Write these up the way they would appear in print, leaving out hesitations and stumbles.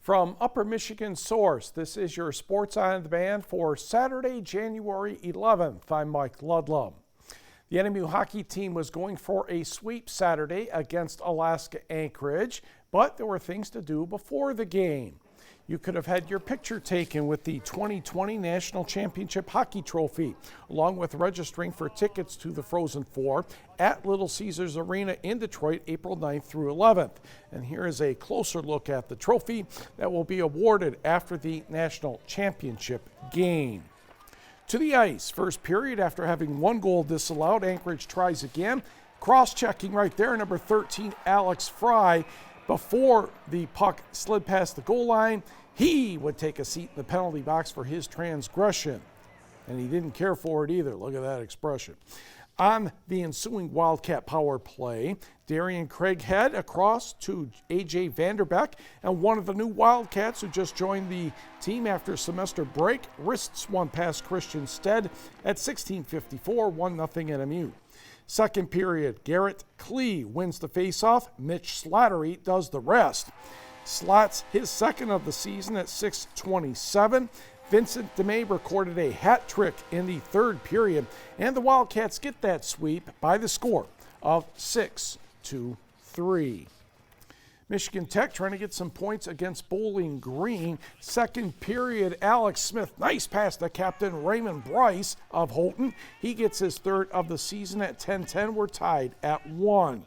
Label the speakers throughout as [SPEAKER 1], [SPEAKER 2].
[SPEAKER 1] From Upper Michigan Source, this is your Sports on Demand for Saturday, January 11th. I'm Mike Ludlum. The NMU hockey team was going for a sweep Saturday against Alaska Anchorage, but there were things to do before the game. You could have had your picture taken with the 2020 National Championship Hockey Trophy, along with registering for tickets to the Frozen Four at Little Caesars Arena in Detroit, April 9th through 11th. And here is a closer look at the trophy that will be awarded after the National Championship game. To the ice, first period after having one goal disallowed, Anchorage tries again. Cross-checking right there, number 13, Alex Fry. Before the puck slid past the goal line, he would take a seat in the penalty box for his transgression. And he didn't care for it either. Look at that expression. On the ensuing Wildcat power play, Darian Craighead across to A.J. Vanderbeck, and one of the new Wildcats who just joined the team after semester break wrists one past Christian Stead at 16:54, 1-0 NMU. Second period, Garrett Klee wins the faceoff. Mitch Slattery does the rest. Slots his second of the season at 6:27. Vincent DeMay recorded a hat trick in the third period, and the Wildcats get that sweep by the score of 6-3. Michigan Tech trying to get some points against Bowling Green. Second period, Alex Smith, nice pass to captain Raymond Bryce of Houghton. He gets his third of the season at 10-10. We're tied at 1.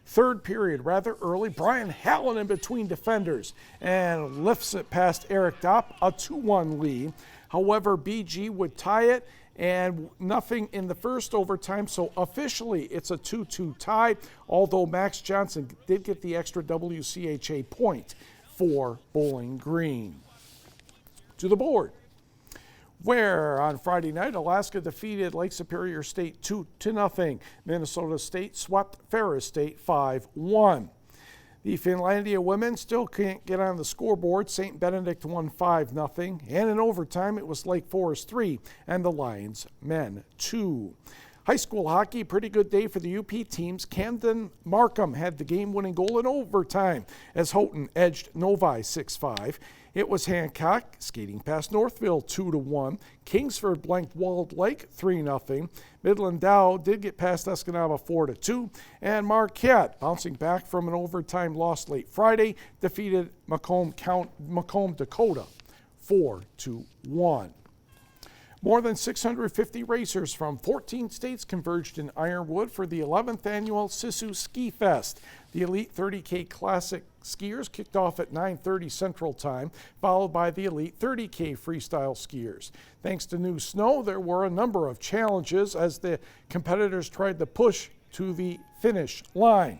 [SPEAKER 1] Third period, rather early, Brian Hallen in between defenders and lifts it past Eric Dopp, a 2-1 lead. However, BG would tie it, and nothing in the first overtime, so officially it's a 2-2 tie, although Max Johnson did get the extra WCHA point for Bowling Green. To the board, where on Friday night, Alaska defeated Lake Superior State 2-0. Minnesota State swept Ferris State 5-1. The Finlandia women still can't get on the scoreboard. St. Benedict won 5-0. And in overtime, it was Lake Forest 3 and the Lions men 2. High school hockey, pretty good day for the UP teams. Camden Markham had the game-winning goal in overtime as Houghton edged Novi 6-5. It was Hancock skating past Northville 2-1. Kingsford blanked Walled Lake 3-0. Midland Dow did get past Escanaba 4-2. And Marquette, bouncing back from an overtime loss late Friday, defeated Macomb Dakota 4-1. More than 650 racers from 14 states converged in Ironwood for the 11th annual Sisu Ski Fest. The Elite 30K Classic skiers kicked off at 9:30 Central Time, followed by the Elite 30K freestyle skiers. Thanks to new snow, there were a number of challenges as the competitors tried to push to the finish line.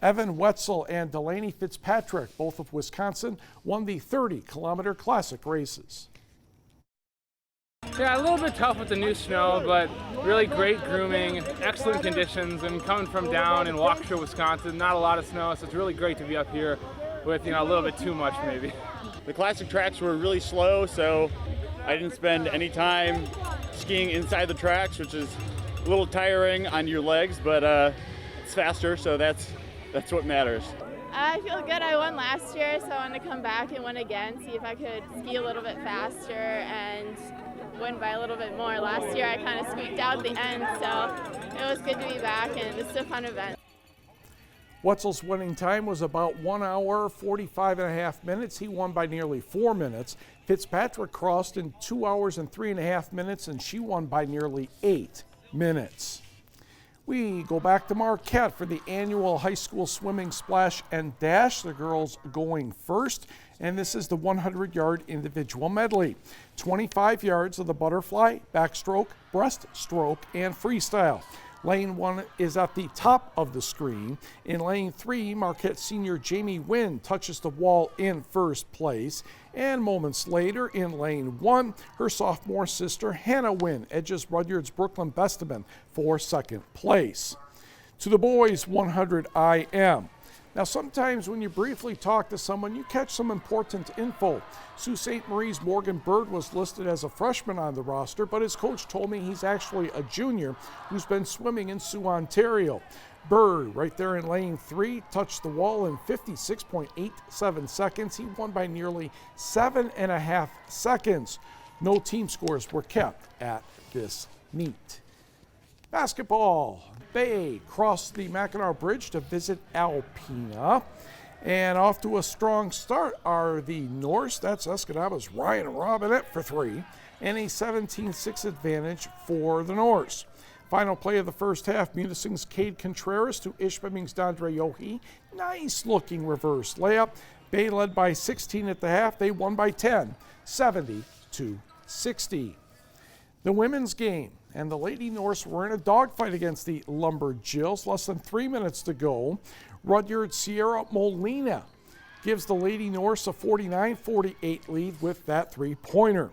[SPEAKER 1] Evan Wetzel and Delaney Fitzpatrick, both of Wisconsin, won the 30-kilometer classic races.
[SPEAKER 2] Yeah, a little bit tough with the new snow, but really great grooming, excellent conditions, and coming from down in Waukesha, Wisconsin, not a lot of snow, so it's really great to be up here with, a little bit too much maybe.
[SPEAKER 3] The classic tracks were really slow, so I didn't spend any time skiing inside the tracks, which is a little tiring on your legs, but it's faster, so that's what matters.
[SPEAKER 4] I feel good. I won last year, so I want to come back and win again, see if I could ski a little bit faster and win by a little bit more. Last year I kind of squeaked out the end, so it was good to be back, and it's a fun event.
[SPEAKER 1] Wetzel's winning time was about 1 hour, 45.5 minutes. He won by nearly 4 minutes. Fitzpatrick crossed in 2 hours and 3.5 minutes, and she won by nearly 8 minutes. We go back to Marquette for the annual high school swimming splash and dash. The girls going first, and this is the 100-yard individual medley. 25 yards of the butterfly, backstroke, breaststroke, and freestyle. Lane 1 is at the top of the screen. In lane 3, Marquette senior Jamie Wynn touches the wall in first place. And moments later, in lane 1, her sophomore sister Hannah Wynn edges Rudyard's Brooklyn Besteman for second place. To the boys 100 IM. Now, sometimes when you briefly talk to someone, you catch some important info. Sault Ste. Marie's Morgan Bird was listed as a freshman on the roster, but his coach told me he's actually a junior who's been swimming in Sault, Ontario. Bird, right there in lane 3, touched the wall in 56.87 seconds. He won by nearly 7.5 seconds. No team scores were kept at this meet. Basketball. Bay crossed the Mackinac Bridge to visit Alpena. And off to a strong start are the Norse. That's Escanabas Ryan Robinette for 3. And a 17-6 advantage for the Norse. Final play of the first half, Munising's Cade Contreras to Ishpeming's Dandre Yohe. Nice looking reverse layup. Bay led by 16 at the half. They won by 10, 70-60. The women's game, and the Lady Norse were in a dogfight against the Lumberjills. Less than 3 minutes to go. Rudyard Sierra Molina gives the Lady Norse a 49-48 lead with that three-pointer.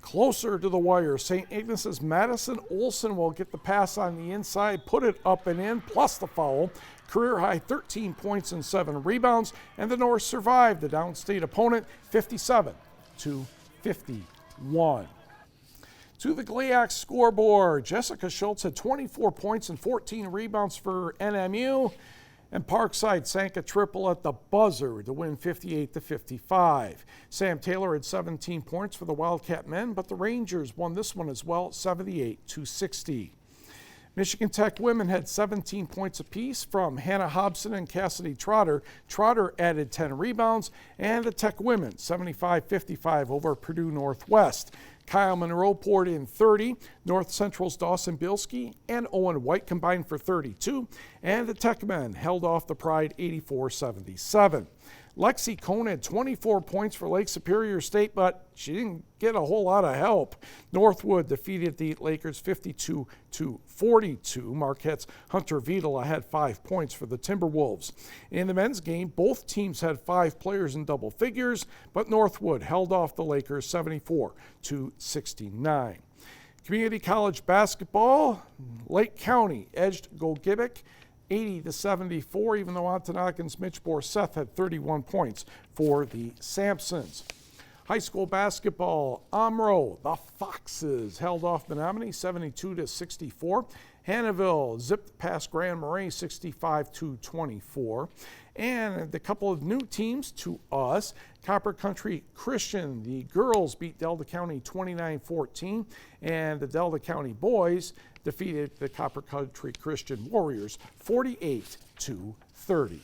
[SPEAKER 1] Closer to the wire, St. Ignace's Madison Olson will get the pass on the inside, put it up and in, plus the foul. Career high 13 points and 7 rebounds, and the Norse survived the downstate opponent 57-51. To the GLIAC scoreboard, Jessica Schultz had 24 points and 14 rebounds for NMU, and Parkside sank a triple at the buzzer to win 58-55. Sam Taylor had 17 points for the Wildcat men, but the Rangers won this one as well, 78-60. Michigan Tech women had 17 points apiece from Hannah Hobson and Cassidy Trotter. Trotter added 10 rebounds, and the Tech women 75-55 over Purdue Northwest. Kyle Monroe poured in 30. North Central's Dawson Bilski and Owen White combined for 32. And the Tech men held off the Pride 84-77. Lexi Cohn had 24 points for Lake Superior State, but she didn't get a whole lot of help. Northwood defeated the Lakers 52-42. Marquette's Hunter Vidal had 5 points for the Timberwolves. In the men's game, both teams had 5 players in double figures, but Northwood held off the Lakers 74-69. Community college basketball, Lake County edged Gogebic 80-74, even though Ontonagon's Mitch Borseth had 31 points for the Sampsons. High school basketball, Omro, the Foxes held off Menominee 72-64. Hannahville zipped past Grand Marais 65-24. And a couple of new teams to us. Copper Country Christian, the girls beat Delta County 29-14, and the Delta County boys defeated the Copper Country Christian Warriors 48-30.